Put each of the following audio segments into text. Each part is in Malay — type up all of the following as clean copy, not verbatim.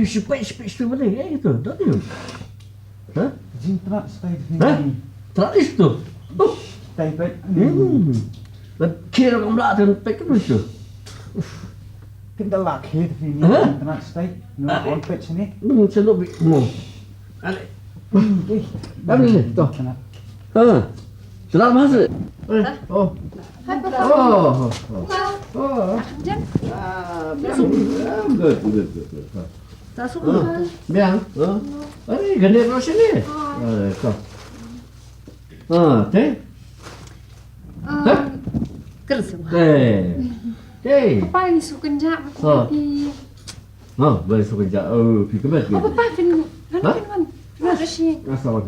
spek tu mana? Itu, tak tahu. Hah? Jin terat stay di Hah? sini. Tak itu. Oh. Stay pet. Kira kamu lah tu pek tu. Kita lak di sini. Hah? Jin terat stay. Nak on pet sini. Celok bi. Ale. Dah ni tu. Ha. Selamat masuk. Oh. Oh. Oh. Jam. Good. Tak suka. Biang. Ini gede proses ni. Kau. Teh. Kerja. Teh. Apa yang suka jam? Boleh suka jap. Pergi ke mana? Apa fin? Kan? Ada sih. Asal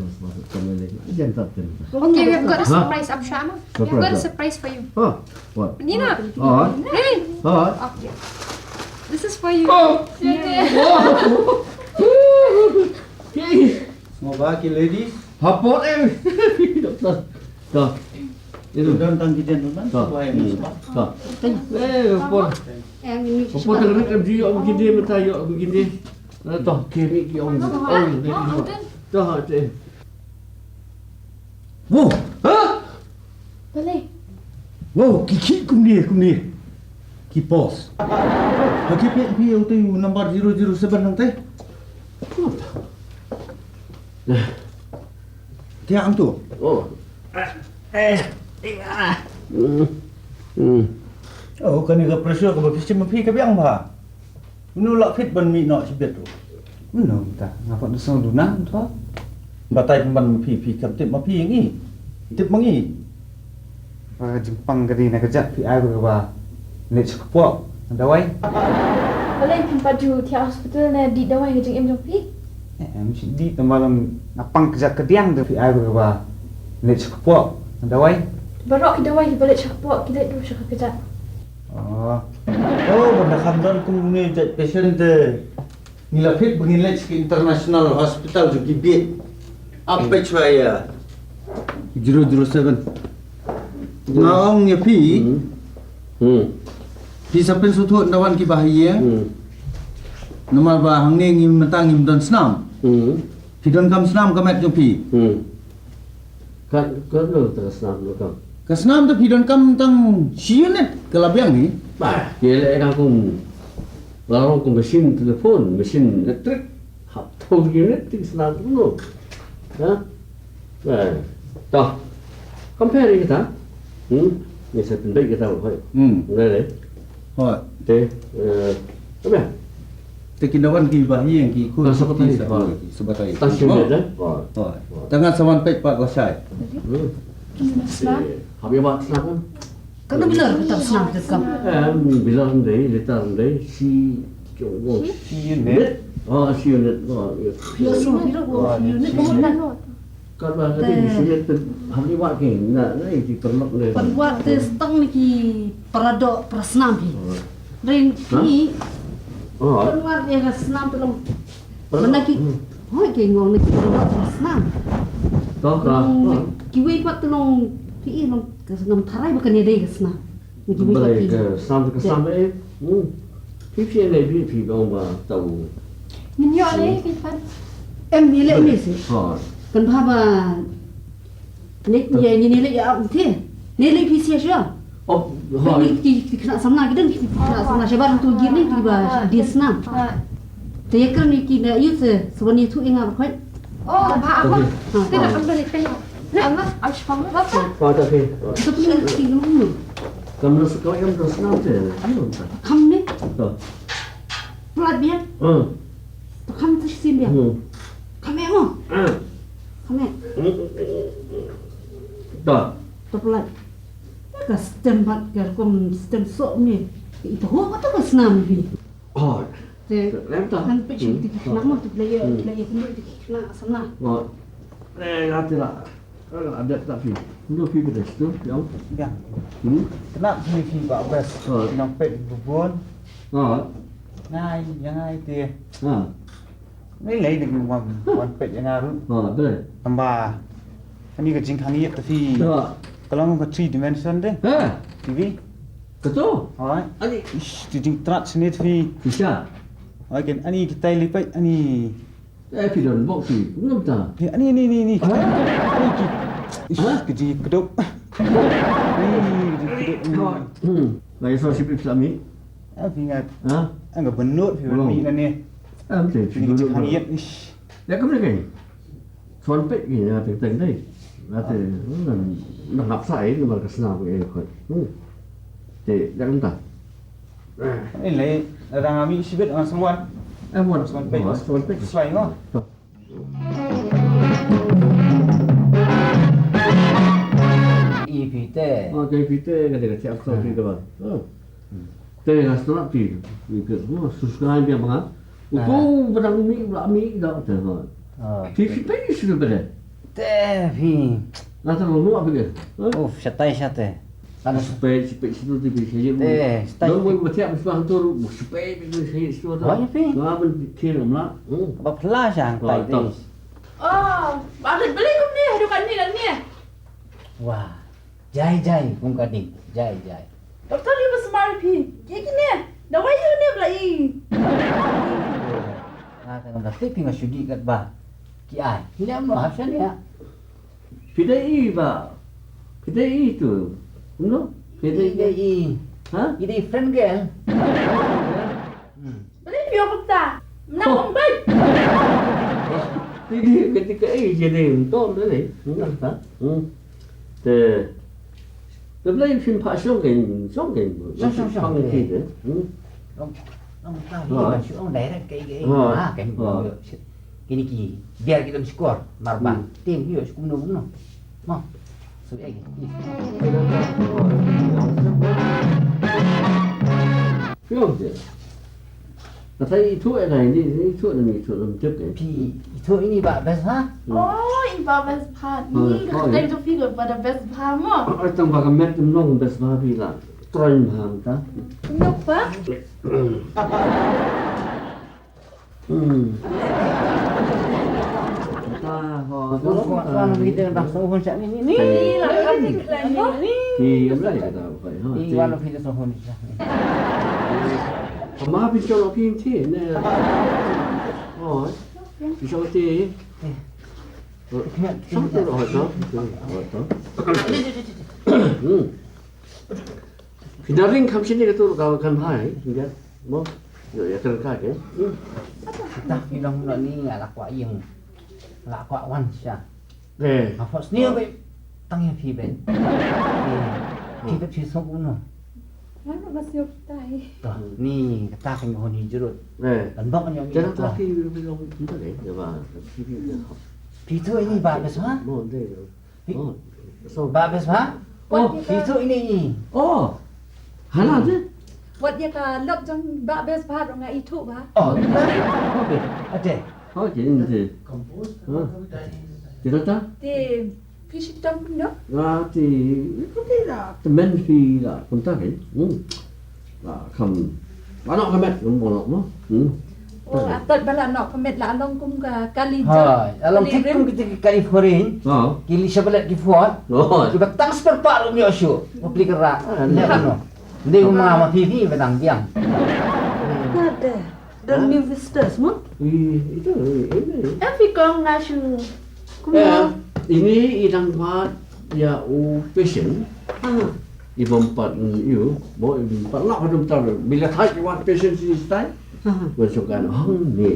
kamu ni. Jangan tak ten. Okay, we've got a surprise, Abshama. We've got a surprise for you. What? Nina. Really? Okay. This is for you. Semoga ki ladies. Hapot Doktor. Dah. Itu. Don tang kita nonton. Supaya musbah. Dah. Hapot. Hapot dengan kerja aku gini mentayo aku gini. Dah kiri ki orang. Dah teh. Wow. Boleh. Wow, kiki kum ni. Ki pos. Haki pi yang tu nombor 007 nang teh. Dia ang tu. Oh. Oh, kan ni ke pressure ke bagi cuma pi ke biang ba. Menolak fit ban mi nak sebet tu. Mana tak? Ngapa tu sang dunang tu? Batai ban pi kat tip ma pi ngi. Tip mangi. Ba Jepang kadi nak kerja pi ai ba. Nek sekepok. Dawai. Boleh baju tiap hospital na di dawai ke jeng em jong pi? Em di temalam ngapang kerja kediang tu pi ai ba. Nek sekepok. Dawai. Barok ki dawai balik sekepok kita tu syaka kerja. Oh, benda kamdan kum ni patient nila fit bengilaj ke international hospital jo gibit. Apa cuaya? 007. Naong ya pi. Pi sapen sutut dawan ki bahaya. Nomor ba hangni ngim mentang ngim don senam. Pi don kam senam kamet jo pi. Kan lu terus nak lu kam. Kesenam tu pi don kam tang siunet kelabiang ni. Bah, dia lah aku. Lalu aku mesin telefon, mesin elektrik, hap tu unit tinggal senang dulu. Dah, dah. Compare kita. Ni saya pendek kita boleh. Boleh. Hoi. Teh, apa? Tekindawan ki bahaya ki ku sebatai. sebatai. Tasnya dah. Hoi. Tangan sawan pek pak gosai. Habis buat senang. Kena bila kita senang dekat. Bilang deh, letak deh si coba. Siunet. Si unit. Ya semua bila unit kemudian. Kalau ada di sini tu, habis buat ke? Nak ni dipermak le. Buat testang ni ki peradok persenam ni. Rin ni. Keluar dia senam tu long. Mana ki? Hoi ke ngong ni peradok persenam. Tahu kah? Kiwi buat tu long pi long kesenam tarai bukan dia ke senam. Boleh ke sampai ke sampai. Pipi ni pipi bang bah tahu. Minyak ni kita. Em ni lek ni sih. Kan apa? Nek ni lek ya apa? Ni lek PC aja. Oh, Ki kena sama kita ni kena sama siapa tu gini tiba dia senam. Dia kan ni kita use sebenarnya tu ingat apa? Oh, apa? Kita ambil ikan. Amma, ash kamu apa? Pada ke? Tapi ni tinggal dulu. Kamu suka yang terus nanti. Kamu ni Tahu. pelat dia. Kamu tu sini dia. Kamu mau? Kamu. Dah. Tu pelat. Ke sistem bat ke sistem sok ni. Itu apa tu senam ni? Lem tak. Kan pecah tu nama tu player kena kena sana. Nanti lah. Ada tak fi? Dulu fi beres tu, yang. Ya. Kena sini pak bes. Nang pek bubun. Ngai, yang ngai dia. Ni lấy được một pet yang ngaru. Betul. Tambah. Ini ke jing khangi tu fi. Kalau mau 3 dimension deh. TV. Betul. Alright. Ani Ish, tu jing terat sini tu fi. bisa. Okey, ani kita lipat ani. Pi don bok pi. Ngam ta. Ni. Ani ki. Keji kedok. Ni kedok. Lai so sipit Islami. Ingat. Ha? Enggak benut mi ni. Betul. Ni hangiat ish. Ya kamu lagi. Soal pek ni ada teng dai. Ada nak ngap sai ni mal kesna ke ko. Te jangan ta. Ini lai orang kami sibet dengan semua. Mon Soal pek sesuai ngah. Ipite. Oh, jadi kita kata siap so pi ba. Te ngas nak pi. Ke susah dia bang. Itu berang mi dah tu. Pi sudah berada. Tevi. Nanti lu apa ke? Syate. Ada supaya situ di sini. Stay. Lalu mau bertiap sebab tu supaya di sini situ tu. Banyak pi. Gua pun kira lah. Apa pelah sang tai ni. Oh, bakit beli kum ni? Hidupan ni dan ni. Wah. Jai kum kading. Jai. Doktor ni bersemari pi. Kiki ni. Dah wajib ni belai. Ah, kan dah tapi ngah sudi kat ba. Ki ai. Ni am no hafsan ya. Pidai ba. Pidai tu. No? Pidai. Ha? Ini friend girl. Beli pi apa tak? Nak baik. Jadi ketika jadi untuk ni, tak? Te. Tapi film passion kan, song kita. Ông tahu dia masuk ông direct kayak kayak kini biar kita skor marban tim hiyo kumno mau so Film je. Tapi itu itu lebih kan. pi itu ini pak best ha Oh, iba best part ni. Kadang tu figure pada best part mo. Orang bakal met nong best babi lah. Tren ham ta. Kenapa? Tuan kita dah sohon sak ni Ni lah kan ni. Di apa ya kata apa ha. ni wala kita sohon sak Ma pi cho lo pin ti ne. Oh. Pi cho ti. Sampai lo ha to. Pinaring kam sini tu kau kan hai, dia. Mo. Yo ya kan ka ke. kita bilang ni ala kwa yang la kwa wan sia Eh. apa sini be tangnya pi ben kita pi sohon Mana masih optai. ni kata kan honi jerut Eh. dan bang yang Jangan lagi bilang kita ke, ya ba. Pito ini babes ha? Mo de. Oh. So Babes ha? Oh, pito ini. oh. Hala je. Buat dia ka lop jang bak best part orang itu ba. Oh, okey. Ada. Oh, jadi ni. Kita tak? Di fish dump no. Thì có thể là men phi là công tác ấy là không bán nọ cái mẹ cũng bỏ nọ mà Oh, atot bala nak pemet la long kum ka kali Ha, alam tikum kita kali foreign. ờ Kili sabalat di fuat. rồi Kita transfer pak lu mio syu. Beli kerak. Lihat no. Dia rumah ma pipi betang tiang. Ada. Dan new visitors mo? thì ini Every kong na shu. ini idang part ya patient ibang part you bo part nọ không tahu bila thay cái one patient si style masukkan ni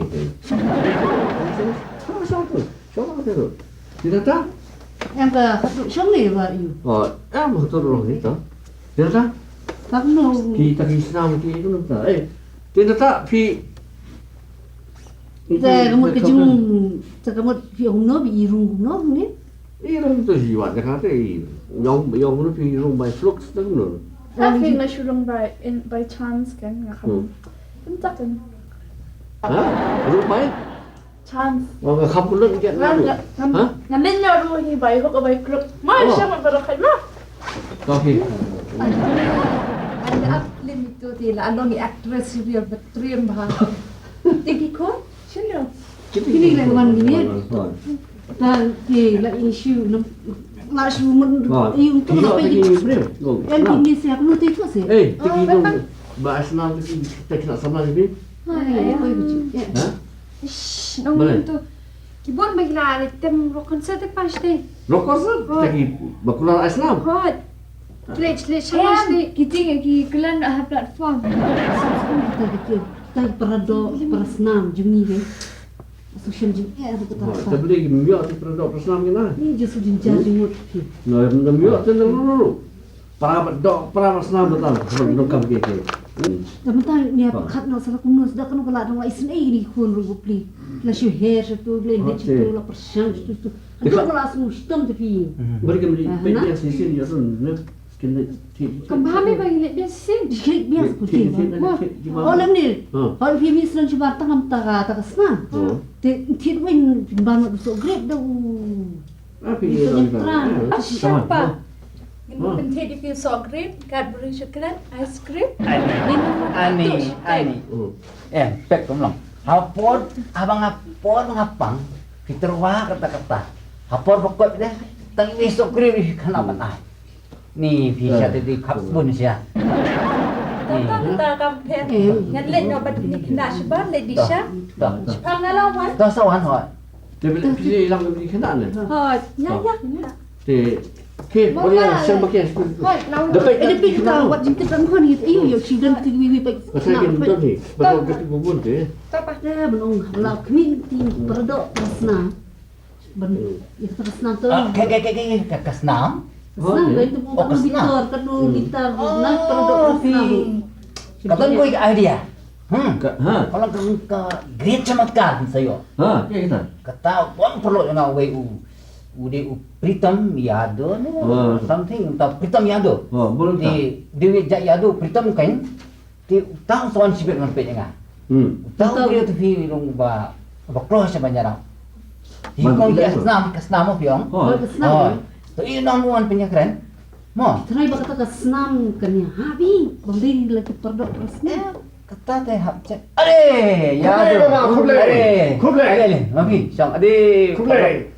sao tu tidak tahu Em ka hatu syong ni ba you? em mà tôi rồi đấy đó tidak tahu Tak no. Pi tak Islam ki itu nak tidak tak pi Kita kamu kejung kamu piong no bi irung no ni. Irung tu jiwa dah kata yang tu pi irung by flux tu no. Every na shu long by chance kan nga kham. Kentak kan. Ha? Irung by? Chance. Oh, kamu lu get Ngan na. Ha? ngan nin yo ru hi by hok by club. Ma siya man para kay ma. Kopi. Ada up limit tu ti la along actress serial betriam ba. Tiki ko? Sino? Kini lang wan gini. Dan ti la issue la shu mun yung tu na pa Yang Yang kini siya kuno ti tu si. tiki tu bahasa nama tu kita nak sama lagi. Hai, apa itu? Ya. Ha? Ish, nong Boleh. tu. Kibon bagi lah tem rokon sa te pasti. Rokok tu lagi bakulan Islam. Hot. Plate challenge ni kita lagi kelan platform. Kita peradok senam jumi kan. Social jumi ada Ha, kata. kita beli miok tu produk Islam kita. Ni justru jenjang jengut. Nah, miok tu dulu. Para dok para Islam betul. Sebelum kita. Teman-teman ni apa kat nak salah kuno sudah kan kalau ada orang Islam ni kun rubli. La shu hair tu le le tu la persiang tu. Kan kalau asal sistem tapi. Mereka beli pedia sisi dia tu kena Kembali bagi lihat dia sing. Dikit biasa putih. Oh lem ni. Kalau film Islam cuba tangam tak senang. Tidak main banyak besok grab dah. Apa Itu dia? yang terang. Siapa? Penting di feel so great, Cadbury coklat, ice cream. Ani. Pek kumlong. Hapor, abang hapor ngapang. Fitur wah kata-kata. Hapor pokok dia. Tang besok kiri kenapa tak? Ni bisa tadi kapun siya. Tata kampen. Ngan let no bat ni kena sebab let disha. Dah. Pangalawan. Dah sawan hoi. Dia beli pilih hilang beli kena ni. Hot. Ya. Dia ke boleh sen pakai. Hot. Now. Dapat Ada pun kita buat jemput perempuan gitu. Iyo, sidang tu wiwi pak. pasal dia betul ni. Pasal kita bubun tu. Apa? Dah belum lah community peradok senam. Ben, ya senam tu. Ke senam. Senam itu bukan gitar, kan gitar, nah peradok senam. Kata ko yung idea. Ha. Kalau ke great chamatkar sa'yo. Ha, ya kita. Kata, buwan perlu yung away ude Pritam Yado something ta Pritam Yado. Oh, boleh tak? Dewi Jak Yado Pritam kain. Ti tahu soan sibet man pe nga. Tahu dia tu fi long ba close sa banyara. Hikong ya kasnam mo piong. Oh, senam. To yun ang muan pinya keren. Mo. Try ba kata senam kanya. Habi, bangdiri lagi peradok senam. Kata teh hap cek. Ade, Yado. Kuble. Mafi, sang ade. Kuble.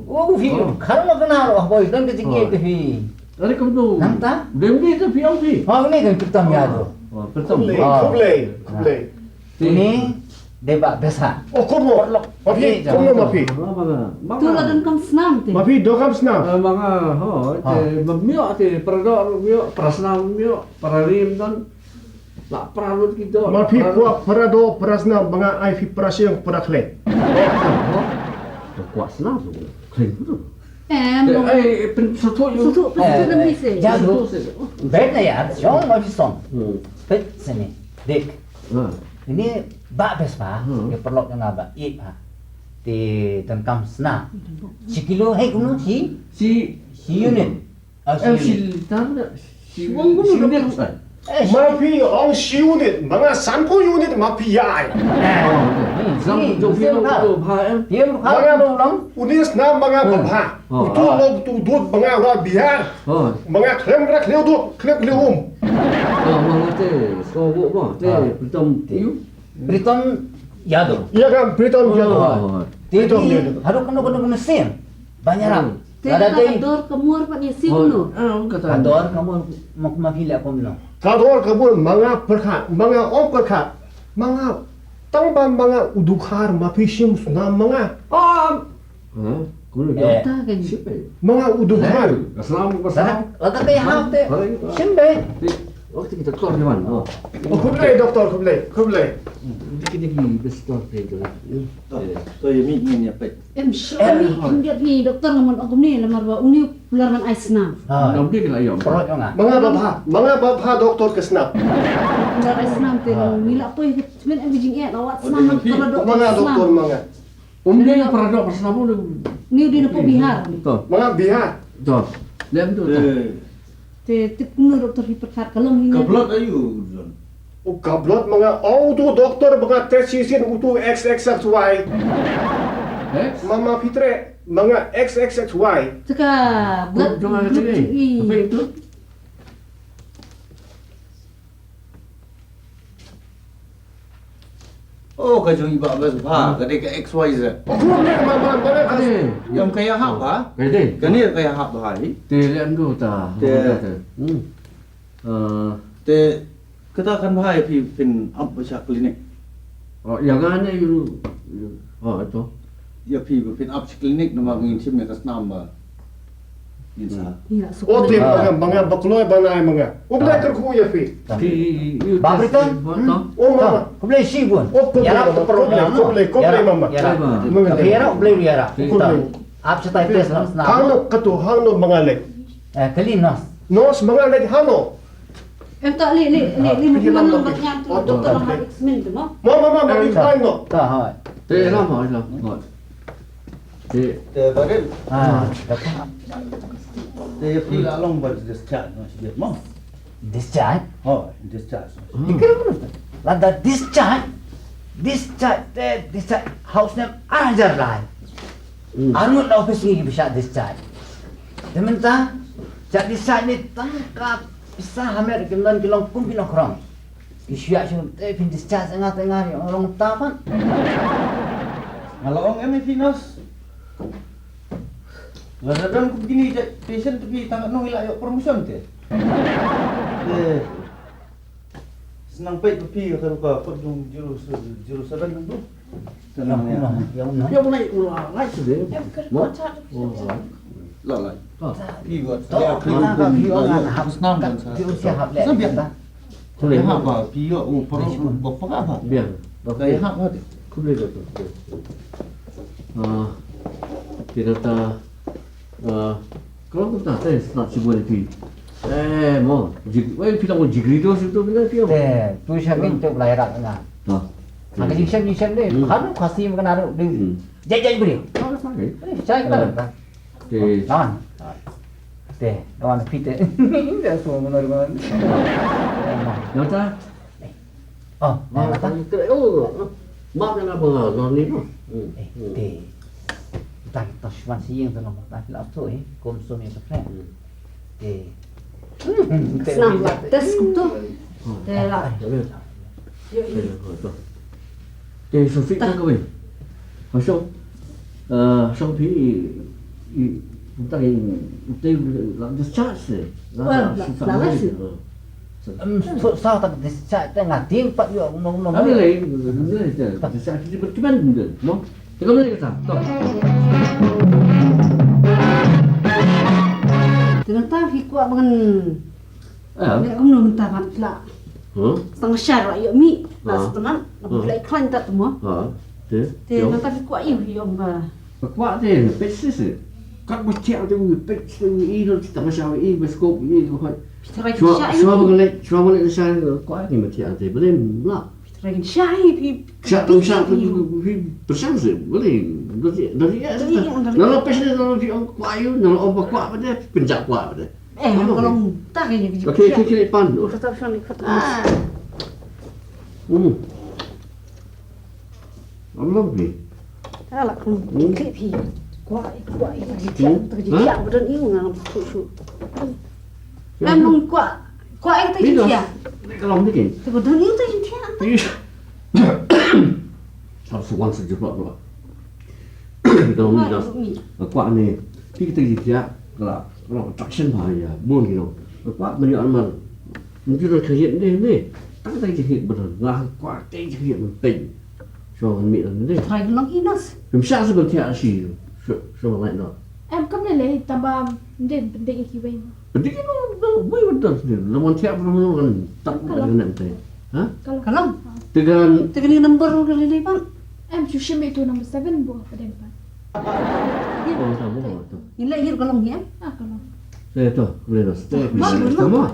Oh, fi. Kharu ma kana ro boy dan ke jige te fi. Ada kamu tu. Namta? Dembi tu piang pi. Ha ni kan Pritam Yado. Oh, betul. Kuble. Ini deba besa. Oh, kubo. Mapi, kubo mapi. Tu lah dan kam senam tu. Mapi dokam senam. Mga ho, te miok te produk miok, prasna miok, pararim dan la pralut kita. Mapi kuat perado perasna mga ai fi perasing perakle. Kuat senang tu. Keren tu. Belum. Pensutu you. Susu pesan bisa. Jadu. Bet na ya, jong ma bison. Hmm. Bet sini. Dek. Ha. Ini ba bes pa. Ke perlok nga ba. I pa. Ti tengkam sna. Si kilo hai kuno si unit. Si tan si Wong kuno unit. Mapi ang si unit, mga 3 unit mapi yai. Zam jo fi lo ba em. Tiêm khá đâu lắm. Unis na mga babha. Utu lo tu dut mga ra bihar. Oh. Mga klem rak leu dut, klem leum. Mga te so bo ba te betul you. Pritam Yado. Iya kan Briton jado. Oh. Ti haru kano mesin. Banyaram. Ada Ada dor kemuar pak ni sino. Kata. Ador kamu mau mafili ako mino. Kador kabul mga perkha, mga om perkha, mga tangban mga udukhar mapi sim suna mga Ha. Kuno Eh. Tak kan. mga udukhar. Assalamualaikum. Sana lata kay hafte. Simbe. Waktu kita keluar di mana? Oh. Oh, kublai doktor, kublai. Dikit-dikit besar itu. So yemi ini apa? Sorry, dia ni doktor ngomong aku ni lamar ba uni pular nang ais nam. Ha. Nampi kita ayam. Perut yo nga. Mga babha doktor kesnap. Pular ais nam tu nila apa itu semen abijing lawat senam nang peradok. Mga doktor mga. Umumnya yang pernah dok bersama tu. Ni di depo bihar. Betul. Mga bihar. Betul. Lem tu. Te kuno doktor hiperkat kalau ni. Keblot ayu. O kablot mga auto doktor mga tesisin utu XXXY. Mama Fitre mga XXXY. Saka blood. Jangan kata ni. Apa itu? Oh, kajong iba bas ha, kade ka XYZ. O kuno mama mga Ada. Yang kaya hap ha? Kaya. Kani kaya hap ha ni. Lem tu ta. Hmm. แต่ก็ถ้าคันพายพี่เป็นอัพประชาคลินิก Oh, yang aneh you. Oh, itu. Ya pi ba pin up klinik nama ngin sim ne kas number. Insa. Iya, O te suka. mga bakloi banai mga. Ubla ter khu ya fi. Di you. Babrikan? O mama. Kau boleh sih pun. Oh, kau Yara boleh, perlu kau boleh, mama. Yara. Mama. Yara boleh Yara. Kau boleh. Apa cetai tes nak? Hano katu hano mga lek. Kali nas. Nos mga lek hano. Em tak li bulan nomornya tu doktor Ahmad Ismin tu, no? Mama iklain no. Tak hai. Thế lắm hỏi là hỏi. Thế Te barin. Ah, dapat. Te pi la long ba discharge no sibet mo. Discharge. Oh, discharge. Lada discharge. Discharge house name ajar lah. Arut la office ni bisa discharge. Dementah jadi discharge ni tangkap bisa hamil kemudian kilang kumpi nongkrong. Isya sih pin discharge tengah orang taman. Ngalaong eme finos. Ladang ku begini patient tapi tangkat nong ila yo promotion te. Senang pait tapi kalau ka dung juru saban tu. Tenang ya. Ya benar. dia mulai ulang lagi sudah. Em ker Mo. ko chat. La la. Pi got. Tahu kita kan orang harus nampak juru siap leh. Không lấy Ha học ba pi yo u pro bo pa ba. biển. Và Cái cái ha ba. không lấy được. Thì là ta có chúng ta sẽ làm gì vậy thì mo vậy thì đâu chỉ ghi đâu chứ đâu biết đâu. Teh, tu siapin tu belajar dengan. Đó. Maka jisem deh, kan kasih makan ada di jajan beri. Đó là cái. Saya kan. Thì Lawan. Teh, lawan pite. Dia semua benar-benar. nó ta Oh, mà apa? cái ô map nó bờ rồi ní mà. Teh. Tak kita cuma siang tu nama tak lah tu konsum yang terflek. Teh. Senang tes tu. Te la. Thì số phí các bạn hỏi xong xong phí chúng ta thì làm cho chat rồi Làm cái gì? Sao tak saya tengah timpat yo ngomong. Ini lagi, saya cuma benda, mau? Tengok ni kita, tahu? Ternyata hikwa dengan Ah, ni aku nak minta mat lah. hả? Setengah syar lah yuk mi. Ah. Tak setengah. Nak boleh iklan tak tu mah. Hả? Thế, Te nanti hikwa yuk ba. và quá thế, bết xí xí, các bác treo cho người bết xí, y nó tao sao y với scope y nó phải, Terai xóa syai. xóa một cái sai quá thì mà treo thì bữa đêm lắm. Terai syai pi. Sa bersama sih, boleh. Nó bết xí nó thì ông quá yêu, nó ông bà quá vậy, penjak quá vậy. Kalau tak ni kerja. Oke, kiri pan. Tetap syai kata. Allah ni. Alah kalau klip pi. Kuat kerja kerja betul iu ngam su. Lam nong kuat kata Biết rồi. kerja. Cái lòng thế kì. Tu betul iu tu kerja. Sao sự quan sự chụp lọt rồi. Cái lòng này là quả này. Khi cái gì kia là traction phải buôn gì đâu. Quả mình nhận mà mình chưa được thể hiện đến đây. Tăng tay thể hiện bật là quả tay thể hiện mình tỉnh. Cho mình là thế. Terai nong inas. Làm sao sẽ bật thẻ gì? Sao mà lại nó. Em cấp này lấy tambah den penting kibai. Penting nó mới betul sih. Lawan thẻ nó kan tak ada nanti. Hah? Kalau Dengan tegani nombor kali bang. Em sushi itu number 7 buah pada depan. oh tahu tu. Ini hir kalau ni. Ah kalau. Saya tu boleh dah. Stay Bagus, sama.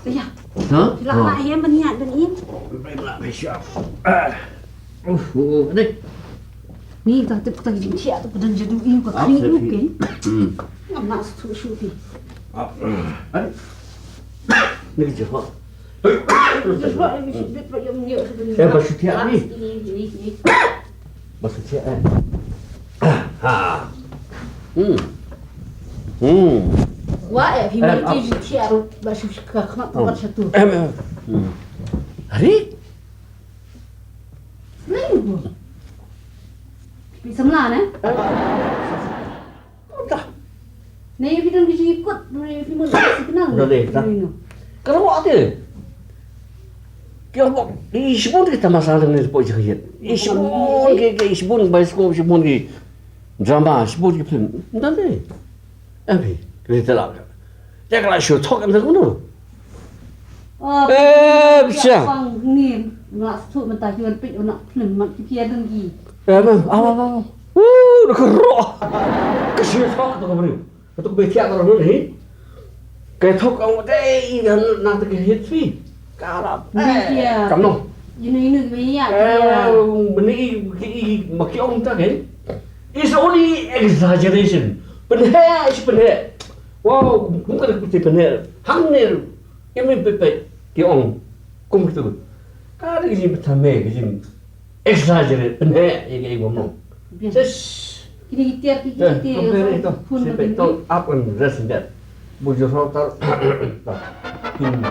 Ya. Hah? Sila nak yang berniat dan ini. Baik lah, siap. Đây. Ni tak tak kerja tu pada jadi iu kau kini mungkin. Hmm. Ngam nak su pi. Đấy. Đây cái họ. Sebab ini dia pak yang dia sebenarnya. Em basuh tiap ni. Ini. Basuh tiap eh. Ha. Wah ya, himar jadi tiar basuh kakak tempat satu. Em. Hari? Ni. Bisa mana? Dah. Ni kita kerja ikut, ni kita masih kenal. Dah deh, dah. Kalau awak tu. Kaya mo, isipon kita masalah ni po jahit. Isipon ke isipon bioskop, isipon ke drama, isipon ke film. Nanti, apa? Kita lah. Jangan lah show talk kita kuno. Bisa. Bang ni nak tu mentah kian pik nak film mak kian lagi. Apa? Nak roh. Kasih talk tu kau beri. Kau bertiak orang ni. Kaya talk kamu deh, nak terkehit sih. Karap. Kamu. Ini banyak. Beni maki orang tak kan? It's only exaggeration. Benar, is benar. Wow, bukan aku benar. Hamil, ini betul. Kiong, kum gitu. Kada gini pertama gini exaggerate benar yang ngomong. Just Kini kita compare itu. Sampai itu apa yang residen. Bujur hotel. Kian